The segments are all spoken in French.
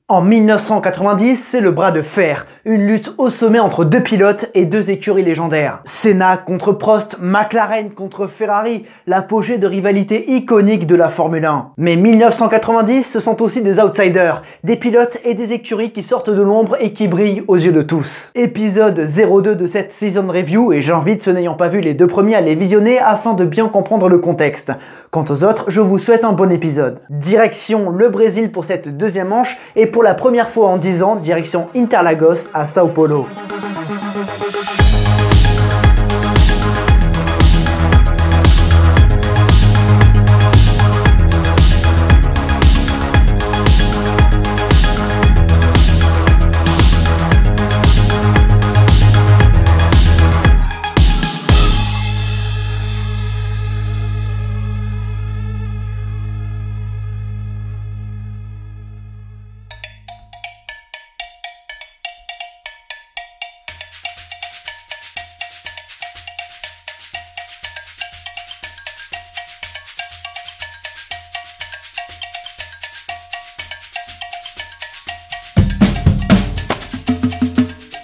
En 1990, c'est le bras de fer, une lutte au sommet entre deux pilotes et deux écuries légendaires. Senna contre Prost, McLaren contre Ferrari, l'apogée de rivalité iconique de la Formule 1. Mais 1990, ce sont aussi des outsiders, des pilotes et des écuries qui sortent de l'ombre et qui brillent aux yeux de tous. Épisode 02 de cette Season Review et j'invite ceux n'ayant pas vu les deux premiers à les visionner afin de bien comprendre le contexte. Quant aux autres, je vous souhaite un bon épisode. Direction le Brésil pour cette deuxième manche et pour la première fois en 10 ans, direction Interlagos à Sao Paulo.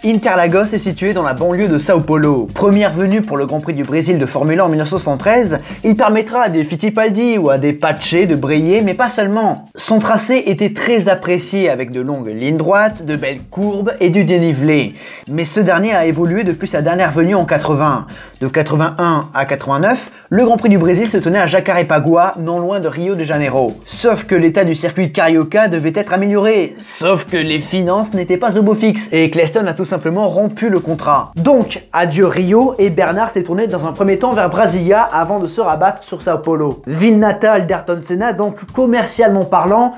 Interlagos est situé dans la banlieue de Sao Paulo. Première venue pour le Grand Prix du Brésil de Formule 1 en 1973, il permettra à des Fittipaldi ou à des Pache de briller, mais pas seulement. Son tracé était très apprécié avec de longues lignes droites, de belles courbes et du dénivelé. Mais ce dernier a évolué depuis sa dernière venue en 80. De 81 à 89, le Grand Prix du Brésil se tenait à Jacarepaguá, non loin de Rio de Janeiro. Sauf que l'état du circuit Carioca devait être amélioré. Sauf que les finances n'étaient pas au beau fixe et Eccleston a tout simplement rompu le contrat. Donc, adieu Rio et Bernard s'est tourné dans un premier temps vers Brasilia avant de se rabattre sur Sao Paulo. Ville natale d'Ayrton Senna, donc commercialement parlant,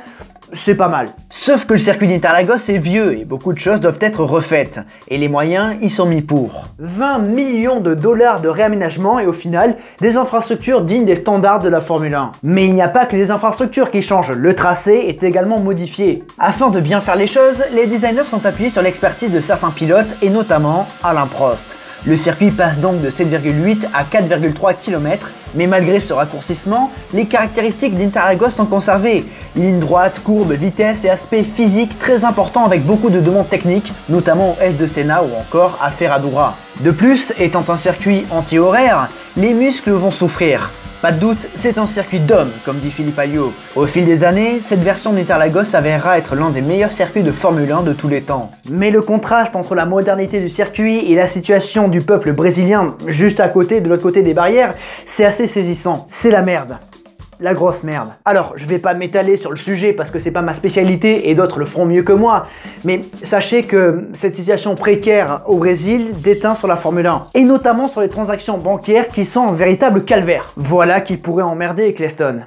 c'est pas mal. Sauf que le circuit d'Interlagos est vieux et beaucoup de choses doivent être refaites. Et les moyens y sont mis pour. 20 millions de dollars de réaménagement et au final, des infrastructures dignes des standards de la Formule 1. Mais il n'y a pas que les infrastructures qui changent, le tracé est également modifié. Afin de bien faire les choses, les designers sont appuyés sur l'expertise de certains pilotes et notamment Alain Prost. Le circuit passe donc de 7,8 à 4,3 km, mais malgré ce raccourcissement, les caractéristiques d'Interlagos sont conservées. Ligne droite, courbe, vitesse et aspect physique très important avec beaucoup de demandes techniques, notamment au S de Senna ou encore à Ferradura. De plus, étant un circuit anti-horaire, les muscles vont souffrir. Pas de doute, c'est un circuit d'homme, comme dit Philippe Alliot. Au fil des années, cette version d'Interlagos s'avérera être l'un des meilleurs circuits de Formule 1 de tous les temps. Mais le contraste entre la modernité du circuit et la situation du peuple brésilien, juste à côté, de l'autre côté des barrières, c'est assez saisissant. C'est la merde. La grosse merde. Alors, je vais pas m'étaler sur le sujet parce que c'est pas ma spécialité et d'autres le feront mieux que moi, mais sachez que cette situation précaire au Brésil déteint sur la Formule 1, et notamment sur les transactions bancaires qui sont un véritable calvaire. Voilà qui pourrait emmerder Eccleston.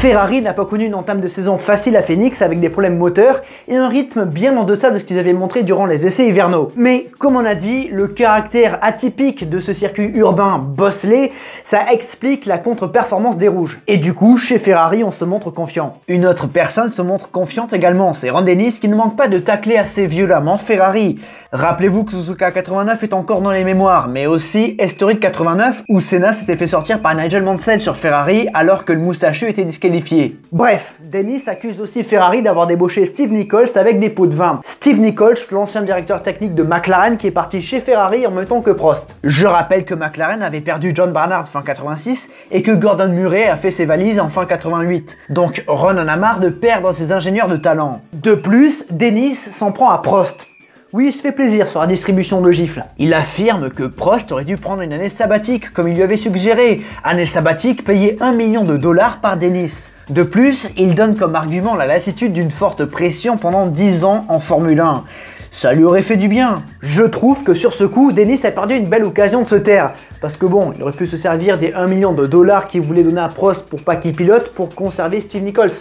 Ferrari n'a pas connu une entame de saison facile à Phoenix avec des problèmes moteurs et un rythme bien en deçà de ce qu'ils avaient montré durant les essais hivernaux. Mais comme on a dit, le caractère atypique de ce circuit urbain bosselé, ça explique la contre-performance des rouges. Et du coup, chez Ferrari, on se montre confiant. Une autre personne se montre confiante également, c'est Ron Dennis qui ne manque pas de tacler assez violemment Ferrari. Rappelez-vous que Suzuka 89 est encore dans les mémoires, mais aussi Historic 89 où Senna s'était fait sortir par Nigel Mansell sur Ferrari alors que le moustachu était disqualifié. Bref, Dennis accuse aussi Ferrari d'avoir débauché Steve Nichols avec des pots de vin. Steve Nichols, l'ancien directeur technique de McLaren qui est parti chez Ferrari en même temps que Prost. Je rappelle que McLaren avait perdu John Barnard fin 86 et que Gordon Murray a fait ses valises en fin 88. Donc Ron en a marre de perdre ses ingénieurs de talent. De plus, Dennis s'en prend à Prost. Oui, il se fait plaisir sur la distribution de gifles. Il affirme que Prost aurait dû prendre une année sabbatique, comme il lui avait suggéré. Année sabbatique payée 1 million de dollars par Dennis. De plus, il donne comme argument la lassitude d'une forte pression pendant 10 ans en Formule 1. Ça lui aurait fait du bien. Je trouve que sur ce coup, Dennis a perdu une belle occasion de se taire. Parce que bon, il aurait pu se servir des 1 million de dollars qu'il voulait donner à Prost pour pas qu'il pilote pour conserver Steve Nichols.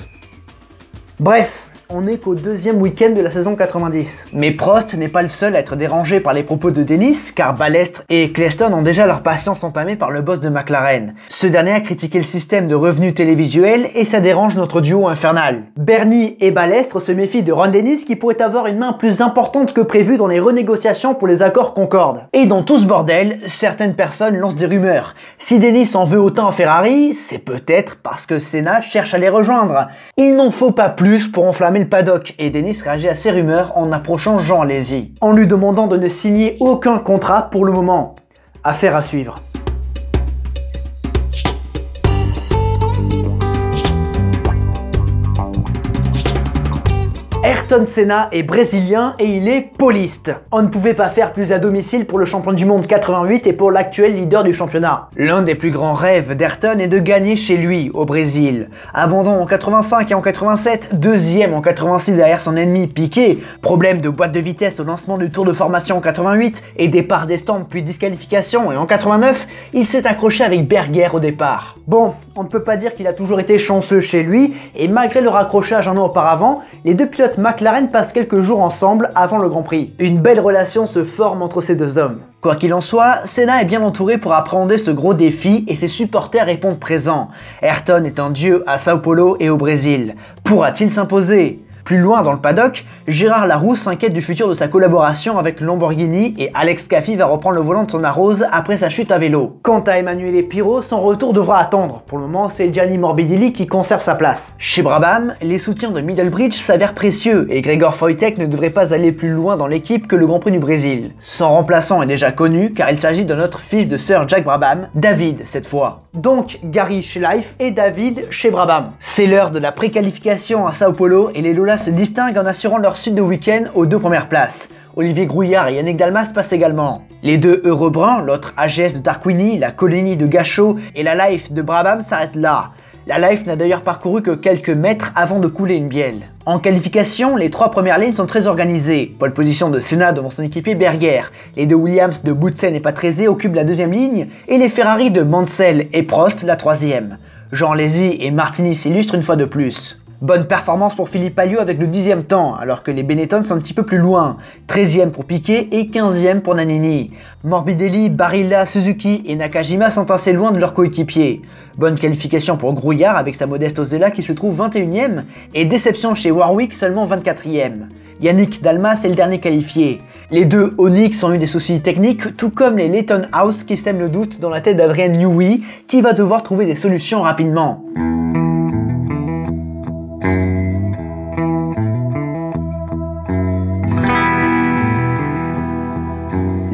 Bref. on n'est qu'au deuxième week-end de la saison 90. Mais Prost n'est pas le seul à être dérangé par les propos de Dennis, car Balestre et Ecclestone ont déjà leur patience entamée par le boss de McLaren. Ce dernier a critiqué le système de revenus télévisuels et ça dérange notre duo infernal. Bernie et Balestre se méfient de Ron Dennis qui pourrait avoir une main plus importante que prévu dans les renégociations pour les accords Concorde. Et dans tout ce bordel, certaines personnes lancent des rumeurs. Si Dennis en veut autant à Ferrari, c'est peut-être parce que Senna cherche à les rejoindre. Il n'en faut pas plus pour enflammer le paddock et Dennis réagit à ces rumeurs en approchant Jean Alesi, en lui demandant de ne signer aucun contrat pour le moment. Affaire à suivre. Ayrton Senna est brésilien et il est pauliste. On ne pouvait pas faire plus à domicile pour le champion du monde 88 et pour l'actuel leader du championnat. L'un des plus grands rêves d'Ayrton est de gagner chez lui, au Brésil. Abandon en 85 et en 87, deuxième en 86 derrière son ennemi Piquet, problème de boîte de vitesse au lancement du tour de formation en 88 et départ des stands puis disqualification, et en 89, il s'est accroché avec Berger au départ. Bon, on ne peut pas dire qu'il a toujours été chanceux chez lui, et malgré le raccrochage un an auparavant, les deux pilotes McLaren passent quelques jours ensemble avant le Grand Prix. Une belle relation se forme entre ces deux hommes. Quoi qu'il en soit, Senna est bien entouré pour appréhender ce gros défi et ses supporters répondent présents. Ayrton est un dieu à Sao Paulo et au Brésil. Pourra-t-il s'imposer ? Plus loin dans le paddock, Gérard Larousse s'inquiète du futur de sa collaboration avec Lamborghini et Alex Caffi va reprendre le volant de son Arose après sa chute à vélo. Quant à Emanuele Pirro, son retour devra attendre. Pour le moment, c'est Gianni Morbidelli qui conserve sa place. Chez Brabham, les soutiens de Middlebridge s'avèrent précieux et Gregor Wojtek ne devrait pas aller plus loin dans l'équipe que le Grand Prix du Brésil. Son remplaçant est déjà connu car il s'agit de notre fils de Sir Jack Brabham, David cette fois. Donc Gary Schleif et David chez Brabham. C'est l'heure de la préqualification à Sao Paulo et les Lolas se distinguent en assurant leur suite de week-end aux deux premières places. Olivier Grouillard et Yannick Dalmas passent également. Les deux Heureux Bruns, l'autre AGS de Tarquini, la Colini de Gachot et la Life de Brabham s'arrêtent là. La Life n'a d'ailleurs parcouru que quelques mètres avant de couler une bielle. En qualification, les trois premières lignes sont très organisées. Pole position de Senna devant son équipier Berger, les deux Williams de Boutsen et Patrese occupent la deuxième ligne, et les Ferrari de Mansell et Prost la troisième. Jean Alesi et Martini s'illustrent une fois de plus. Bonne performance pour Philippe Alliot avec le 10e temps, alors que les Benetton sont un petit peu plus loin. 13e pour Piquet et 15e pour Nannini. Morbidelli, Barilla, Suzuki et Nakajima sont assez loin de leurs coéquipiers. Bonne qualification pour Grouillard avec sa modeste Osella qui se trouve 21e, et déception chez Warwick seulement 24e. Yannick Dalmas est le dernier qualifié. Les deux Onyx ont eu des soucis techniques, tout comme les Leyton House qui sèment le doute dans la tête d'Adrien Newey, qui va devoir trouver des solutions rapidement.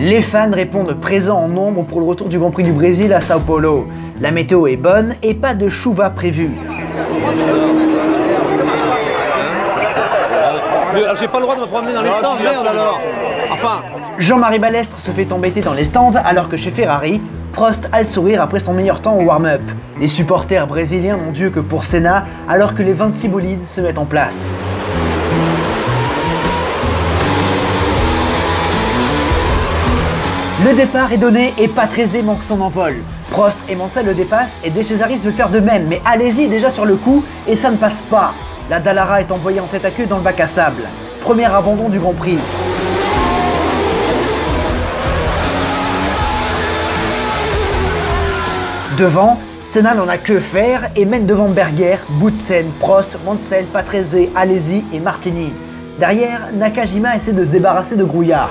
Les fans répondent présents en nombre pour le retour du Grand Prix du Brésil à Sao Paulo. La météo est bonne et pas de chouva prévu. Mais j'ai pas le droit de me promener dans les stands, merde alors. Enfin. Jean-Marie Balestre se fait embêter dans les stands alors que chez Ferrari, Prost a le sourire après son meilleur temps au warm-up. Les supporters brésiliens n'ont Dieu que pour Senna alors que les 26 bolides se mettent en place. Le départ est donné et Patrese manque son envol. Prost et Mansell le dépassent et De Cesaris veut faire de même, mais Alesi est déjà sur le coup et ça ne passe pas. La Dallara est envoyée en tête à queue dans le bac à sable. Premier abandon du Grand Prix. Devant, Senna n'en a que faire et mène devant Berger, Boutsen, Prost, Mansell, Patrese, Alesi et Martini. Derrière, Nakajima essaie de se débarrasser de Grouillard.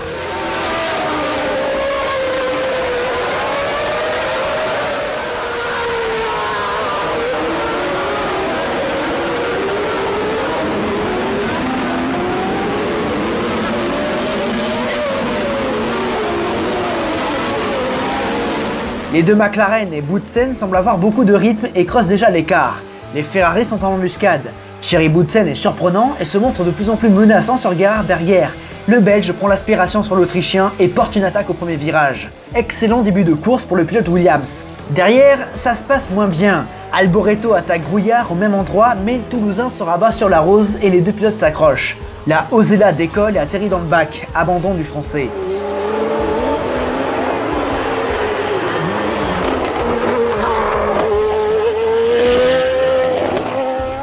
Les deux McLaren et Boutsen semblent avoir beaucoup de rythme et creusent déjà l'écart. Les Ferrari sont en embuscade. Thierry Boutsen est surprenant et se montre de plus en plus menaçant sur Gerhard Berger. Le Belge prend l'aspiration sur l'Autrichien et porte une attaque au premier virage. Excellent début de course pour le pilote Williams. Derrière, ça se passe moins bien. Alboreto attaque Grouillard au même endroit, mais le Toulousain se rabat sur la Rose et les deux pilotes s'accrochent. La Osella décolle et atterrit dans le bac, abandon du Français.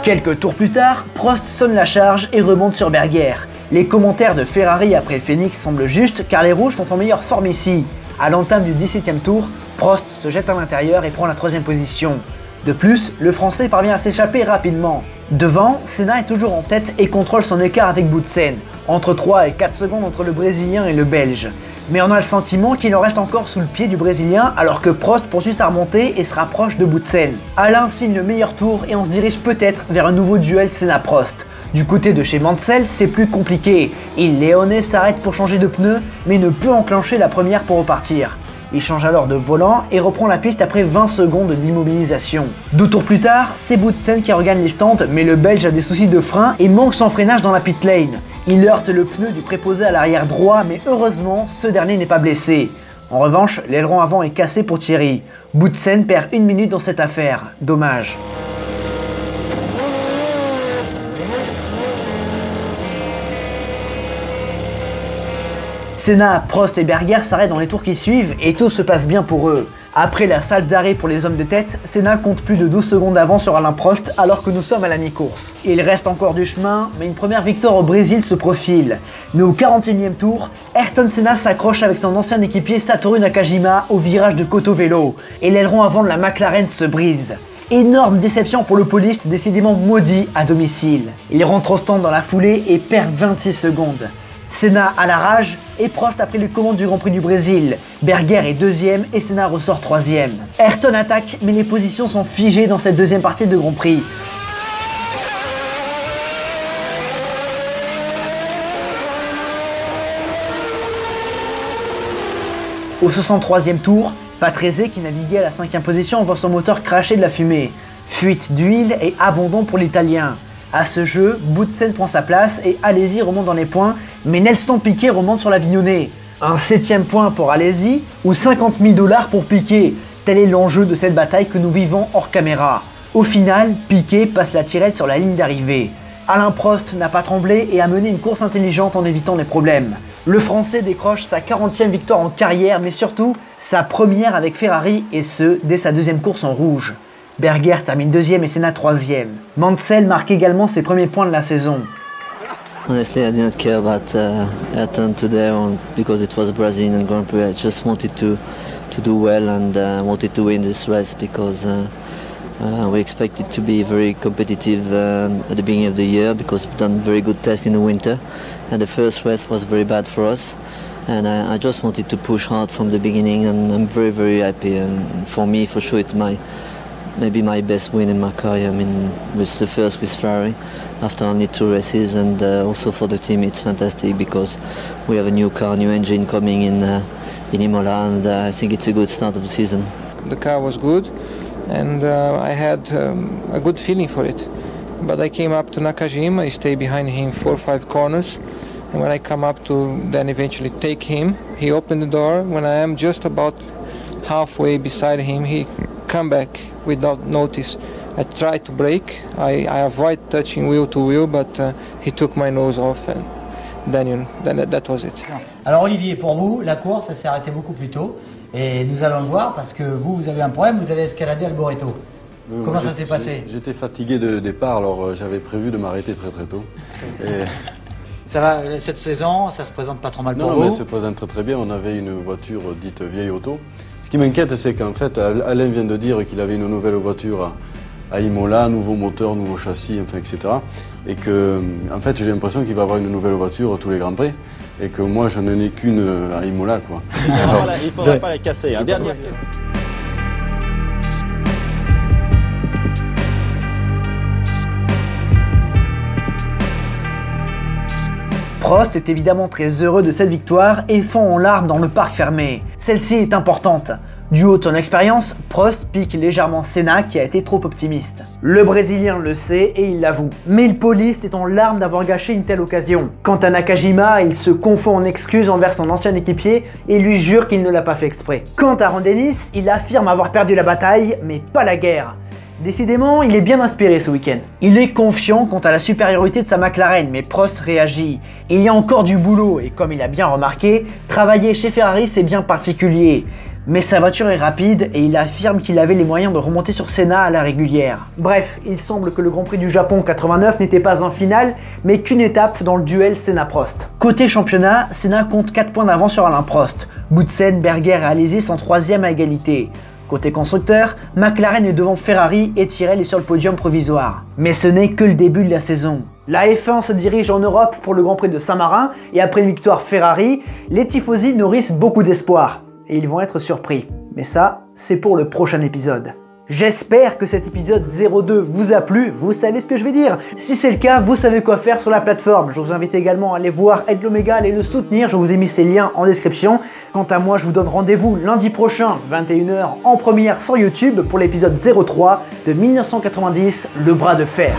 Quelques tours plus tard, Prost sonne la charge et remonte sur Berger. Les commentaires de Ferrari après Phoenix semblent justes car les rouges sont en meilleure forme ici. À l'entame du 17e tour, Prost se jette à l'intérieur et prend la 3e position. De plus, le Français parvient à s'échapper rapidement. Devant, Senna est toujours en tête et contrôle son écart avec Boutsen, entre 3 et 4 secondes entre le Brésilien et le Belge. Mais on a le sentiment qu'il en reste encore sous le pied du Brésilien alors que Prost poursuit sa remontée et se rapproche de Boutsen. Alain signe le meilleur tour et on se dirige peut-être vers un nouveau duel Senna-Prost. Du côté de chez Mansell, c'est plus compliqué. Il Leone s'arrête pour changer de pneu mais ne peut enclencher la première pour repartir. Il change alors de volant et reprend la piste après 20 secondes d'immobilisation. 2 tours plus tard, c'est Boutsen qui regagne les stands, mais le Belge a des soucis de frein et manque son freinage dans la pit lane. Il heurte le pneu du préposé à l'arrière droit, mais heureusement, ce dernier n'est pas blessé. En revanche, l'aileron avant est cassé pour Thierry. Boutsen perd 1 minute dans cette affaire. Dommage. Senna, Prost et Berger s'arrêtent dans les tours qui suivent et tout se passe bien pour eux. Après la salle d'arrêt pour les hommes de tête, Senna compte plus de 12 secondes d'avance sur Alain Prost alors que nous sommes à la mi-course. Il reste encore du chemin, mais une première victoire au Brésil se profile. Mais au 41e tour, Ayrton Senna s'accroche avec son ancien équipier Satoru Nakajima au virage de Cotovelo et l'aileron avant de la McLaren se brise. Énorme déception pour le poliste décidément maudit à domicile. Il rentre au stand dans la foulée et perd 26 secondes. Senna a la rage et Prost a pris les commandes du Grand Prix du Brésil. Berger est 2e et Senna ressort 3e. Ayrton attaque mais les positions sont figées dans cette deuxième partie de Grand Prix. Au 63e tour, Patrese qui naviguait à la 5e position voit son moteur cracher de la fumée. Fuite d'huile et abandon pour l'Italien. À ce jeu, Boutsen prend sa place et Alesi remonte dans les points, mais Nelson Piquet remonte sur l'Avignonnet. Un 7e point pour Alesi ou 50 000 $ pour Piquet. Tel est l'enjeu de cette bataille que nous vivons hors caméra. Au final, Piquet passe la tirette sur la ligne d'arrivée. Alain Prost n'a pas tremblé et a mené une course intelligente en évitant les problèmes. Le Français décroche sa 40e victoire en carrière, mais surtout sa première avec Ferrari et ce, dès sa 2e course en rouge. Berger termine 2e et Senna 3e. Mansell marque également ses premiers points de la saison. Honestly, I didn't care about Ayrton today because it was a Brazilian Grand Prix. I just wanted to do well and wanted to win this race because we expected to be very competitive at the beginning of the year because we've done very good tests in the winter and the first race was very bad for us. And I just wanted to push hard from the beginning and I'm very, very happy. And for me, for sure, it's maybe my best win in my career. I mean, with the first with Ferrari after only 2 races, and also for the team it's fantastic because we have a new car, new engine coming in Imola, and I think it's a good start of the season. The car was good, and I had a good feeling for it. But I came up to Nakajima, I stayed behind him 4 or 5 corners, and when I come up to then eventually take him, he opened the door. When I am just about halfway beside him, he come back without notice. I tried to brake, I avoid touching wheel to wheel, but he took my nose off and then that was it. Alors Olivier, pour vous, la course s'est arrêtée beaucoup plus tôt et nous allons le voir parce que vous avez un problème, vous avez escaladé Alboreto. Comment ça s'est passé? J'étais fatigué de départ, alors j'avais prévu de m'arrêter très trop. Et... Ça va, cette saison, ça se présente pas trop mal pour vous? Non, mais ça se présente très bien. On avait une voiture dite vieille auto. Ce qui m'inquiète, c'est qu'en fait, Alain vient de dire qu'il avait une nouvelle voiture à Imola, nouveau moteur, nouveau châssis, enfin, etc. Et que, en fait, j'ai l'impression qu'il va avoir une nouvelle voiture tous les Grands Prix. Et que moi, je n'en ai qu'une à Imola, quoi. Alors, il ne faudrait pas la casser. Hein. Dernière question. Prost est évidemment très heureux de cette victoire et fond en larmes dans le parc fermé. Celle-ci est importante. Du haut de son expérience, Prost pique légèrement Senna qui a été trop optimiste. Le Brésilien le sait et il l'avoue. Mais le poliste est en larmes d'avoir gâché une telle occasion. Quant à Nakajima, il se confond en excuses envers son ancien équipier et lui jure qu'il ne l'a pas fait exprès. Quant à Ron Dennis, il affirme avoir perdu la bataille, mais pas la guerre. Décidément, il est bien inspiré ce week-end. Il est confiant quant à la supériorité de sa McLaren, mais Prost réagit. Il y a encore du boulot et comme il a bien remarqué, travailler chez Ferrari c'est bien particulier. Mais sa voiture est rapide et il affirme qu'il avait les moyens de remonter sur Senna à la régulière. Bref, il semble que le Grand Prix du Japon 89 n'était pas en finale, mais qu'une étape dans le duel Senna-Prost. Côté championnat, Senna compte 4 points d'avance sur Alain Prost. Boutsen, Berger et Alesi sont 3e à égalité. Côté constructeur, McLaren est devant Ferrari et Tyrrell est sur le podium provisoire. Mais ce n'est que le début de la saison. La F1 se dirige en Europe pour le Grand Prix de Saint-Marin et après une victoire Ferrari, les tifosi nourrissent beaucoup d'espoir. Et ils vont être surpris. Mais ça, c'est pour le prochain épisode. J'espère que cet épisode 02 vous a plu, vous savez ce que je vais dire. Si c'est le cas, vous savez quoi faire sur la plateforme. Je vous invite également à aller voir Ed l'Oméga et le soutenir, je vous ai mis ces liens en description. Quant à moi, je vous donne rendez-vous lundi prochain, 21h, en première sur YouTube pour l'épisode 03 de 1990, Le Bras de Fer.